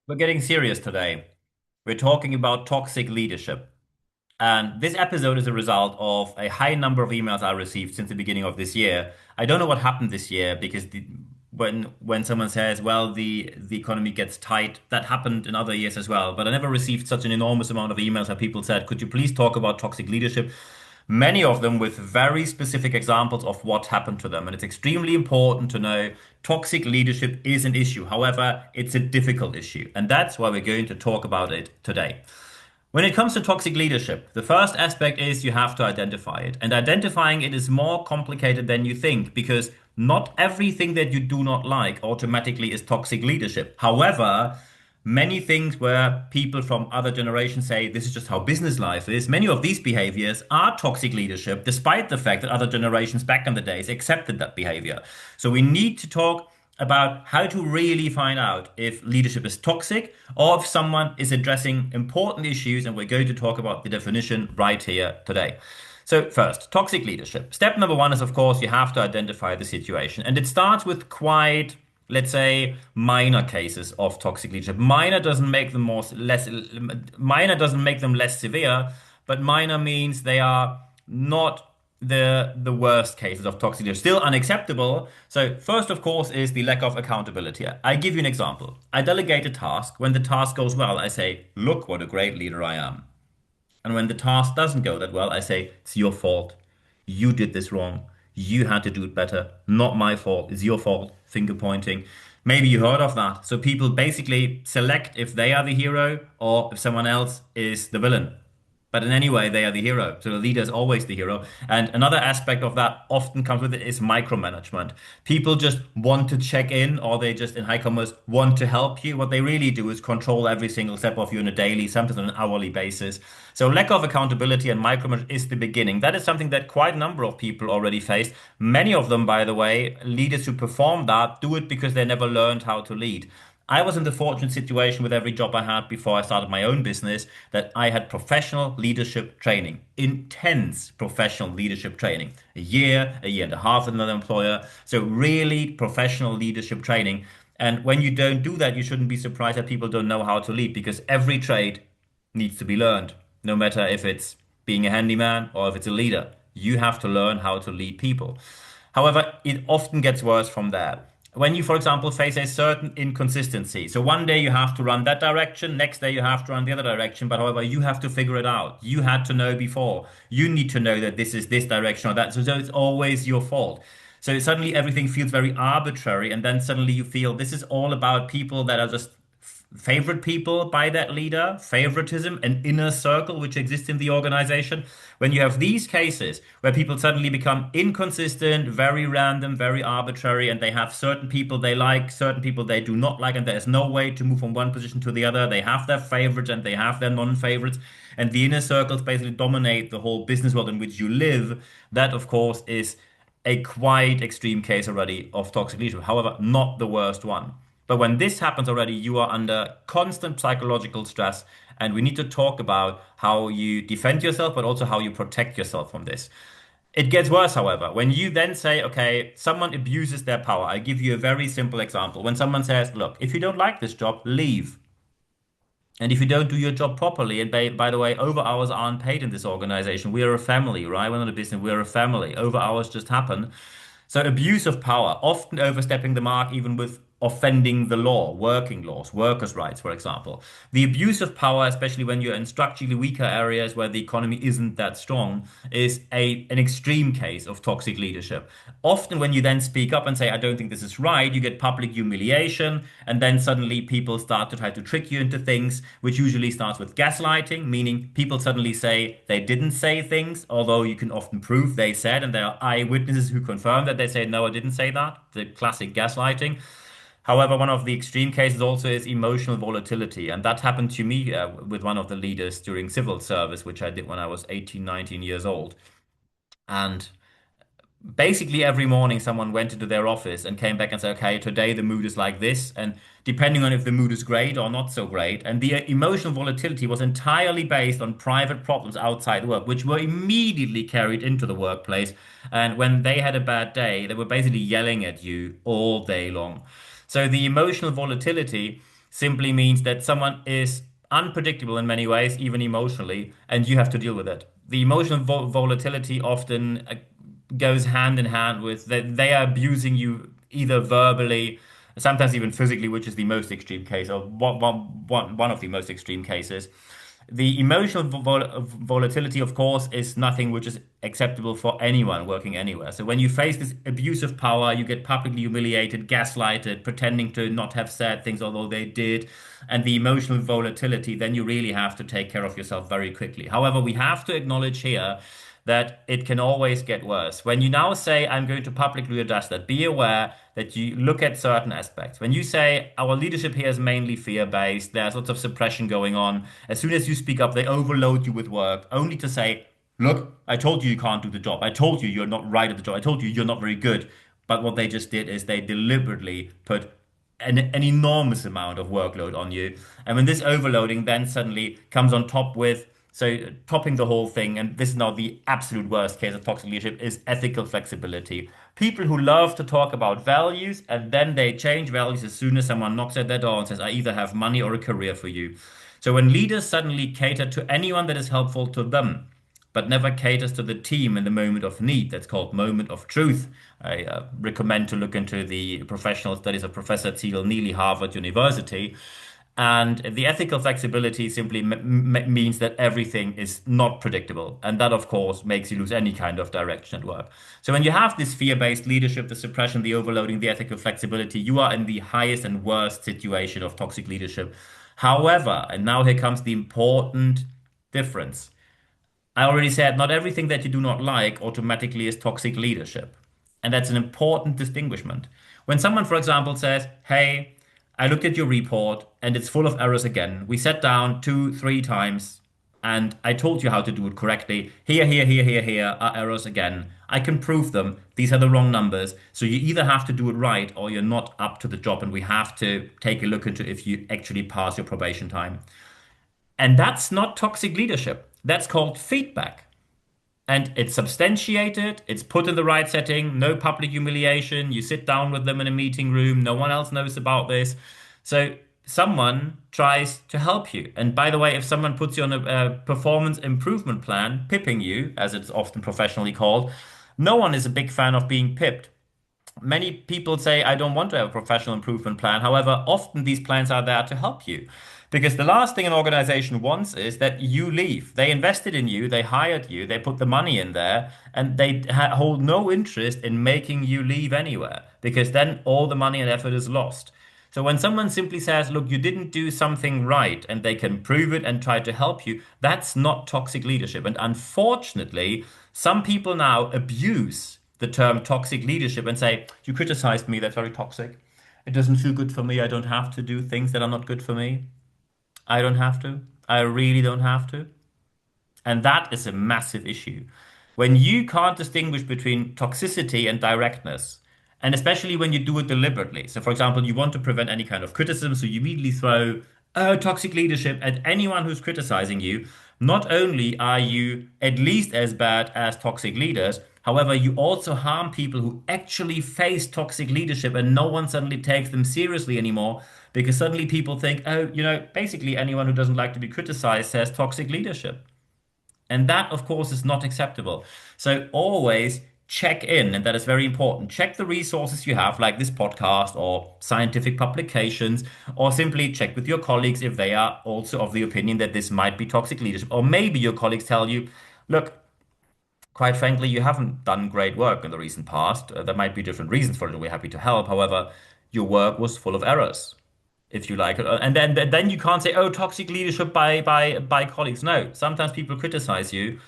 We're getting serious today. We're talking about toxic leadership. And this episode is a result of a high number of emails I received since the beginning of this year. I don't know what happened this year because when someone says, well, the economy gets tight, that happened in other years as well. But I never received such an enormous amount of emails where people said, could you please talk about toxic leadership? Many of them with very specific examples of what happened to them. And it's extremely important to know toxic leadership is an issue. However, it's a difficult issue. And that's why we're going to talk about it today. When it comes to toxic leadership, the first aspect is you have to identify it. And identifying it is more complicated than you think because not everything that you do not like automatically is toxic leadership. However, many things where people from other generations say this is just how business life is, many of these behaviors are toxic leadership, despite the fact that other generations back in the days accepted that behavior. So we need to talk about how to really find out if leadership is toxic or if someone is addressing important issues. And we're going to talk about the definition right here today. So first, toxic leadership. Step number one is, of course, you have to identify the situation. And it starts with quite, let's say, minor cases of toxic leadership. Minor doesn't make them less severe, but minor means they are not the worst cases of toxic leadership. Still unacceptable. So first, of course, is the lack of accountability. I give you an example. I delegate a task. When the task goes well, I say, look what a great leader I am. And when the task doesn't go that well, I say, it's your fault. You did this wrong. You had to do it better. Not my fault. It's your fault. Finger pointing. Maybe you heard of that. So people basically select if they are the hero or if someone else is the villain. But in any way, they are the hero. So the leader is always the hero. And another aspect of that often comes with it is micromanagement. People just want to check in, or they just, in high commas, want to help you. What they really do is control every single step of you on a daily, sometimes on an hourly basis. So lack of accountability and micromanagement is the beginning. That is something that quite a number of people already face. Many of them, by the way, leaders who perform that do it because they never learned how to lead. I was in the fortunate situation with every job I had before I started my own business that I had professional leadership training, intense professional leadership training, a year and a half with another employer. So really professional leadership training. And when you don't do that, you shouldn't be surprised that people don't know how to lead because every trade needs to be learned, no matter if it's being a handyman or if it's a leader. You have to learn how to lead people. However, it often gets worse from there. When you, for example, face a certain inconsistency. So one day you have to run that direction, next day you have to run the other direction, but however, you have to figure it out. You had to know before. You need to know that this is this direction or that. So it's always your fault. So suddenly everything feels very arbitrary, and then suddenly you feel this is all about people that are just favorite people by that leader, favoritism, an inner circle which exists in the organization. When you have these cases where people suddenly become inconsistent, very random, very arbitrary, and they have certain people they like, certain people they do not like, and there's no way to move from one position to the other. They have their favorites and they have their non-favorites, and the inner circles basically dominate the whole business world in which you live. That, of course, is a quite extreme case already of toxic leadership. However, not the worst one. But when this happens already, you are under constant psychological stress. And we need to talk about how you defend yourself, but also how you protect yourself from this. It gets worse, however, when you then say, okay, someone abuses their power. I give you a very simple example. When someone says, look, if you don't like this job, leave. And if you don't do your job properly, and by the way, over hours aren't paid in this organization. We are a family, right? We're not a business, we're a family. Over hours just happen. So abuse of power, often overstepping the mark, even with offending the law, working laws, workers' rights, for example. The abuse of power, especially when you're in structurally weaker areas where the economy isn't that strong, is an extreme case of toxic leadership. Often when you then speak up and say, I don't think this is right, you get public humiliation, and then suddenly people start to try to trick you into things, which usually starts with gaslighting, meaning people suddenly say they didn't say things, although you can often prove they said, and there are eyewitnesses who confirm that they say, no, I didn't say that, the classic gaslighting. However, one of the extreme cases also is emotional volatility. And that happened to me with one of the leaders during civil service, which I did when I was 18, 19 years old. And basically every morning someone went into their office and came back and said, okay, today the mood is like this. And depending on if the mood is great or not so great. And the emotional volatility was entirely based on private problems outside work, which were immediately carried into the workplace. And when they had a bad day, they were basically yelling at you all day long. So the emotional volatility simply means that someone is unpredictable in many ways, even emotionally, and you have to deal with it. The emotional volatility often goes hand in hand with that they are abusing you either verbally, sometimes even physically, which is the most extreme case, or one of the most extreme cases. The emotional volatility, of course, is nothing which is acceptable for anyone working anywhere. So when you face this abuse of power, you get publicly humiliated, gaslighted, pretending to not have said things, although they did, and the emotional volatility, then you really have to take care of yourself very quickly. However, we have to acknowledge here that it can always get worse. When you now say, I'm going to publicly address that, be aware that you look at certain aspects. When you say, our leadership here is mainly fear-based, there's lots of suppression going on. As soon as you speak up, they overload you with work, only to say, look, I told you you can't do the job. I told you you're not right at the job. I told you you're not very good. But what they just did is they deliberately put an enormous amount of workload on you. And when this overloading then suddenly comes on top with, so topping the whole thing, and this is now the absolute worst case of toxic leadership, is ethical flexibility. People who love to talk about values and then they change values as soon as someone knocks at their door and says, I either have money or a career for you. So when leaders suddenly cater to anyone that is helpful to them, but never caters to the team in the moment of need. That's called moment of truth. I recommend to look into the professional studies of Professor Teal Neely, Harvard University. And the ethical flexibility simply means that everything is not predictable. And that, of course, makes you lose any kind of direction at work. So when you have this fear-based leadership, the suppression, the overloading, the ethical flexibility, you are in the highest and worst situation of toxic leadership. However, and now here comes the important difference. I already said not everything that you do not like automatically is toxic leadership. And that's an important distinguishment. When someone, for example, says, hey, I looked at your report and it's full of errors again. We sat down two, three times and I told you how to do it correctly. Here are errors again. I can prove them. These are the wrong numbers. So you either have to do it right or you're not up to the job. And we have to take a look into if you actually pass your probation time. And that's not toxic leadership. That's called feedback. And it's substantiated, it's put in the right setting, no public humiliation. You sit down with them in a meeting room, no one else knows about this. So someone tries to help you. And by the way, if someone puts you on a performance improvement plan, pipping you, as it's often professionally called, no one is a big fan of being pipped. Many people say, I don't want to have a professional improvement plan. However, often these plans are there to help you. Because the last thing an organization wants is that you leave. They invested in you, they hired you, they put the money in there, and they hold no interest in making you leave anywhere, because then all the money and effort is lost. So when someone simply says, look, you didn't do something right, and they can prove it and try to help you, that's not toxic leadership. And unfortunately, some people now abuse the term toxic leadership and say, you criticized me, that's very toxic. It doesn't feel good for me. I don't have to do things that are not good for me. I don't have to. I really don't have to. And that is a massive issue. When you can't distinguish between toxicity and directness, and especially when you do it deliberately. So, for example, you want to prevent any kind of criticism, so you immediately throw toxic leadership at anyone who's criticizing you. Not only are you at least as bad as toxic leaders, however, you also harm people who actually face toxic leadership and no one suddenly takes them seriously anymore because suddenly people think, oh, basically anyone who doesn't like to be criticized says toxic leadership. And that, of course, is not acceptable. So always check in, and that is very important. Check the resources you have, like this podcast or scientific publications, or simply check with your colleagues if they are also of the opinion that this might be toxic leadership. Or maybe your colleagues tell you, look, quite frankly, you haven't done great work in the recent past. There might be different reasons for it, and we're happy to help. However, your work was full of errors, if you like. And then you can't say, oh, toxic leadership by colleagues. No, sometimes people criticize you.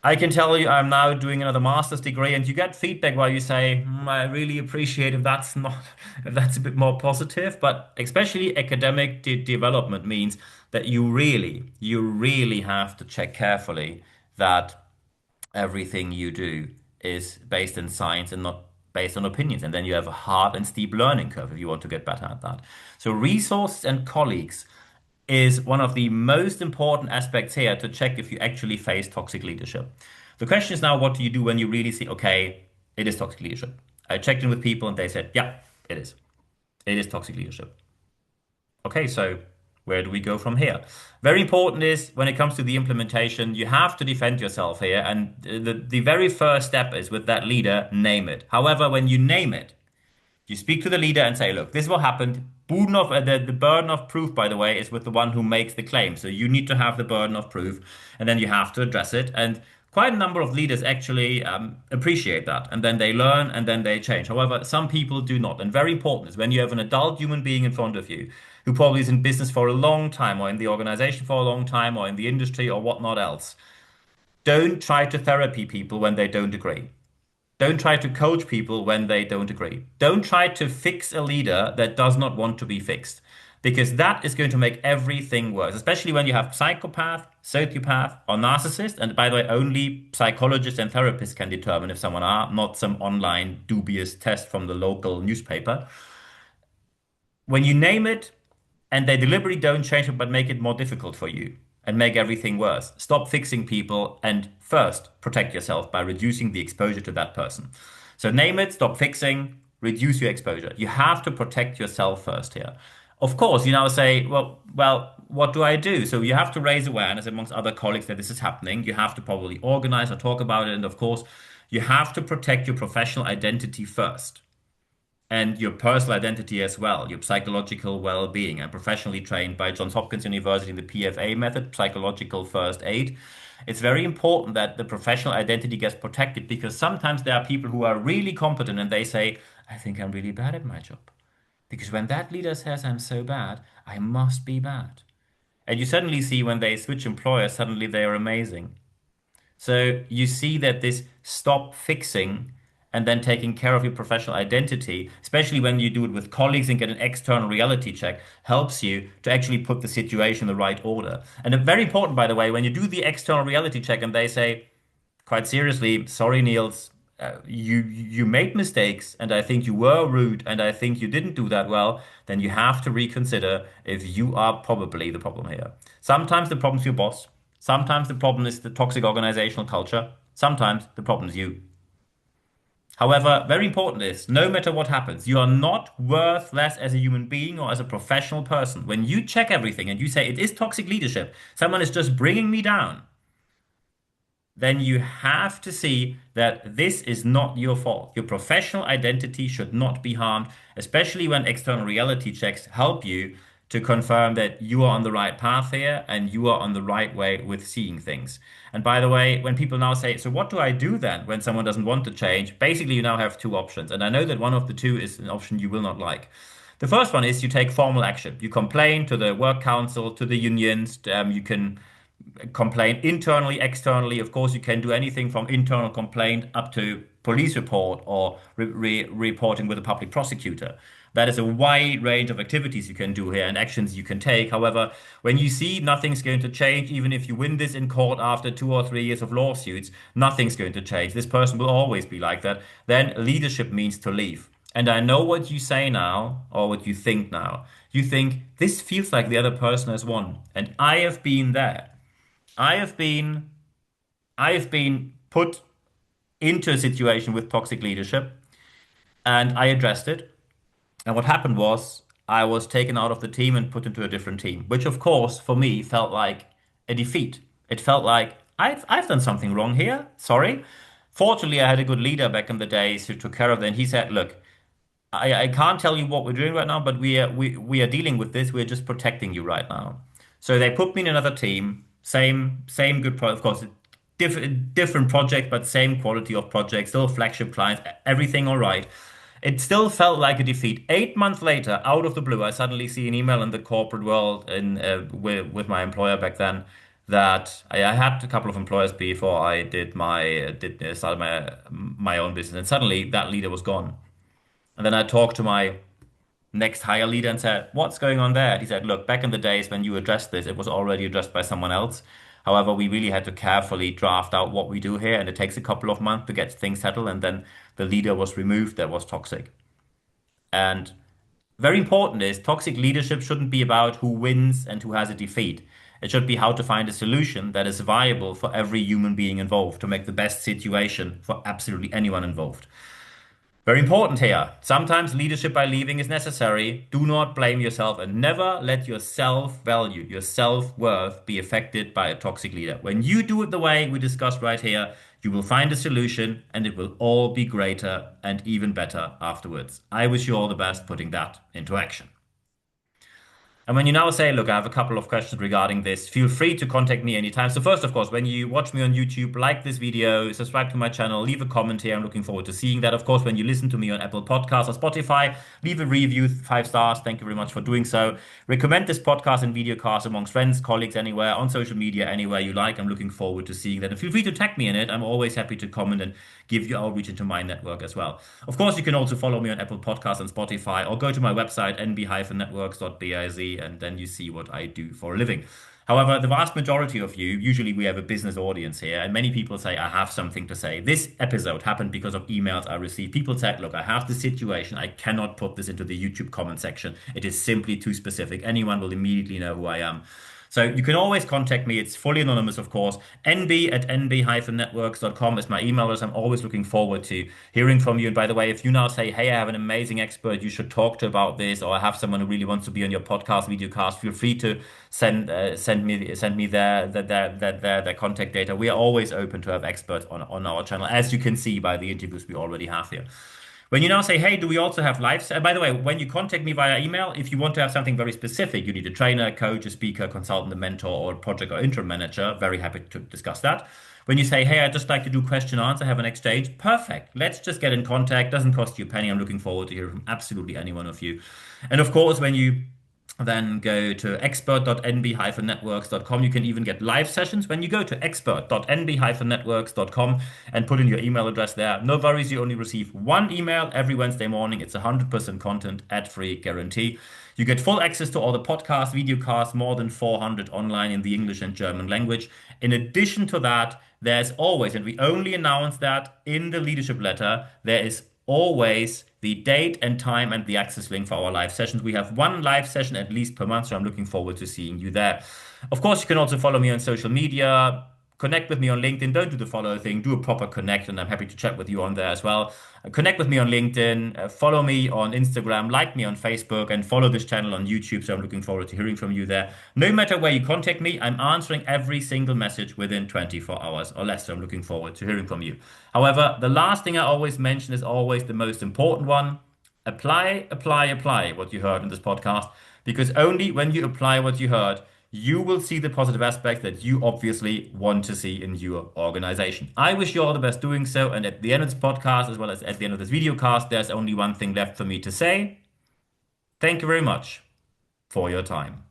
I can tell you I'm now doing another master's degree, and you get feedback where you say, I really appreciate if that's not if that's a bit more positive, but especially academic development means that you really have to check carefully that everything you do is based in science and not based on opinions. And then you have a hard and steep learning curve if you want to get better at that. So resources and colleagues is one of the most important aspects here to check if you actually face toxic leadership. The question is now, what do you do when you really see, okay, it is toxic leadership? I checked in with people and they said, yeah, it is. It is toxic leadership. Okay, so where do we go from here? Very important is when it comes to the implementation, you have to defend yourself here. And the very first step is with that leader, name it. However, when you name it, you speak to the leader and say, look, this is what happened. The burden of proof, by the way, is with the one who makes the claim. So you need to have the burden of proof and then you have to address it. And quite a number of leaders actually appreciate that. And then they learn and then they change. However, some people do not. And very important is when you have an adult human being in front of you who probably is in business for a long time or in the organization for a long time or in the industry or whatnot else, don't try to therapy people when they don't agree. Don't try to coach people when they don't agree. Don't try to fix a leader that does not want to be fixed, because that is going to make everything worse, especially when you have psychopath, sociopath, or narcissist. And by the way, only psychologists and therapists can determine if someone are, not some online dubious test from the local newspaper. When you name it and they deliberately don't change it but make it more difficult for you and make everything worse, stop fixing people and first protect yourself by reducing the exposure to that person. So name it, stop fixing, reduce your exposure. You have to protect yourself first here. Of course, you now say, well, what do I do? So you have to raise awareness amongst other colleagues that this is happening. You have to probably organize or talk about it. And of course, you have to protect your professional identity first and your personal identity as well, your psychological well-being. I'm professionally trained by Johns Hopkins University in the PFA method, psychological first aid. It's very important that the professional identity gets protected because sometimes there are people who are really competent and they say, I think I'm really bad at my job. Because when that leader says I'm so bad, I must be bad. And you suddenly see when they switch employers, suddenly they are amazing. So you see that this stop fixing and then taking care of your professional identity, especially when you do it with colleagues and get an external reality check, helps you to actually put the situation in the right order. And very important, by the way, when you do the external reality check and they say, quite seriously, sorry, Niels, you made mistakes, and I think you were rude, and I think you didn't do that well, then you have to reconsider if you are probably the problem here. Sometimes the problem's your boss. Sometimes the problem is the toxic organizational culture. Sometimes the problem is you. However, very important is no matter what happens, you are not worth less as a human being or as a professional person. When you check everything and you say it is toxic leadership, someone is just bringing me down, then you have to see that this is not your fault. Your professional identity should not be harmed, especially when external reality checks help you to confirm that you are on the right path here and you are on the right way with seeing things. And by the way, when people now say, so what do I do then when someone doesn't want to change? Basically, you now have two options. And I know that one of the two is an option you will not like. The first one is you take formal action. You complain to the work council, to the unions. You can complain internally, externally. Of course, you can do anything from internal complaint up to police report or reporting with a public prosecutor. That is a wide range of activities you can do here and actions you can take. However, when you see nothing's going to change, even if you win this in court after 2 or 3 years of lawsuits, nothing's going to change. This person will always be like that. Then leadership means to leave. And I know what you say now, or what you think now. You think, this feels like the other person has won. And I have been there. I have been I have been put into a situation with toxic leadership and I addressed it. And what happened was I was taken out of the team and put into a different team, which of course for me felt like a defeat. It felt like I've done something wrong here. Sorry. Fortunately, I had a good leader back in the days who took care of it. And he said, look, I can't tell you what we're doing right now, but we are dealing with this. We're just protecting you right now. So they put me in another team. Same good of course, different project, but same quality of project, still flagship clients, everything all right. It still felt like a defeat. 8 months later, out of the blue, I suddenly see an email in the corporate world in with my employer back then that I had a couple of employers before I did started my own business, and suddenly that leader was gone. And then I talked to my next higher leader and said, what's going on there? And he said, look, back in the days when you addressed this, it was already addressed by someone else. However, we really had to carefully draft out what we do here, and it takes a couple of months to get things settled. And then the leader was removed that was toxic. And very important is toxic leadership shouldn't be about who wins and who has a defeat. It should be how to find a solution that is viable for every human being involved to make the best situation for absolutely anyone involved. Very important here. Sometimes leadership by leaving is necessary. Do not blame yourself and never let your self-value, your self-worth be affected by a toxic leader. When you do it the way we discussed right here, you will find a solution and it will all be greater and even better afterwards. I wish you all the best putting that into action. And when you now say, look, I have a couple of questions regarding this, feel free to contact me anytime. So first, of course, when you watch me on YouTube, like this video, subscribe to my channel, leave a comment here. I'm looking forward to seeing that. Of course, when you listen to me on Apple Podcasts or Spotify, leave a review, 5 stars. Thank you very much for doing so. Recommend this podcast and videocast amongst friends, colleagues, anywhere, on social media, anywhere you like. I'm looking forward to seeing that. And feel free to tag me in it. I'm always happy to comment and give you outreach into my network as well. Of course, you can also follow me on Apple Podcasts and Spotify or go to my website, nb-networks.biz, and then you see what I do for a living. However, the vast majority of you, usually we have a business audience here, and many people say, I have something to say. This episode happened because of emails I received. People said, look, I have this situation. I cannot put this into the YouTube comment section. It is simply too specific. Anyone will immediately know who I am. So you can always contact me. It's fully anonymous, of course. nb@nb-networks.com is my email address. I'm always looking forward to hearing from you. And by the way, if you now say, hey, I have an amazing expert you should talk to about this, or I have someone who really wants to be on your podcast, videocast, feel free to send me their contact data. We are always open to have experts on our channel, as you can see by the interviews we already have here. When you now say, hey, do we also have live? By the way, when you contact me via email, if you want to have something very specific, you need a trainer, coach, a speaker, consultant, a mentor, or a project or interim manager, very happy to discuss that. When you say, hey, I'd just like to do question answer, have an exchange, perfect. Let's just get in contact. Doesn't cost you a penny. I'm looking forward to hearing from absolutely any one of you. And of course, when you then go to expert.nb-networks.com. You can even get live sessions when you go to expert.nb-networks.com and put in your email address there. No worries, you only receive one email every Wednesday morning. It's 100% content, ad-free guarantee. You get full access to all the podcasts, videocasts, more than 400 online in the English and German language. In addition to that, there's always, and we only announce that in the leadership letter, there is always the date and time and the access link for our live sessions. We have one live session at least per month, so I'm looking forward to seeing you there. Of course, you can also follow me on social media. Connect with me on LinkedIn. Don't do the follow thing. Do a proper connect, and I'm happy to chat with you on there as well. Connect with me on LinkedIn. Follow me on Instagram. Like me on Facebook, and follow this channel on YouTube. So I'm looking forward to hearing from you there. No matter where you contact me, I'm answering every single message within 24 hours or less. So I'm looking forward to hearing from you. However, the last thing I always mention is always the most important one. Apply, apply, apply what you heard in this podcast, because only when you apply what you heard, you will see the positive aspects that you obviously want to see in your organization. I wish you all the best doing so. And at the end of this podcast, as well as at the end of this video cast, there's only one thing left for me to say. Thank you very much for your time.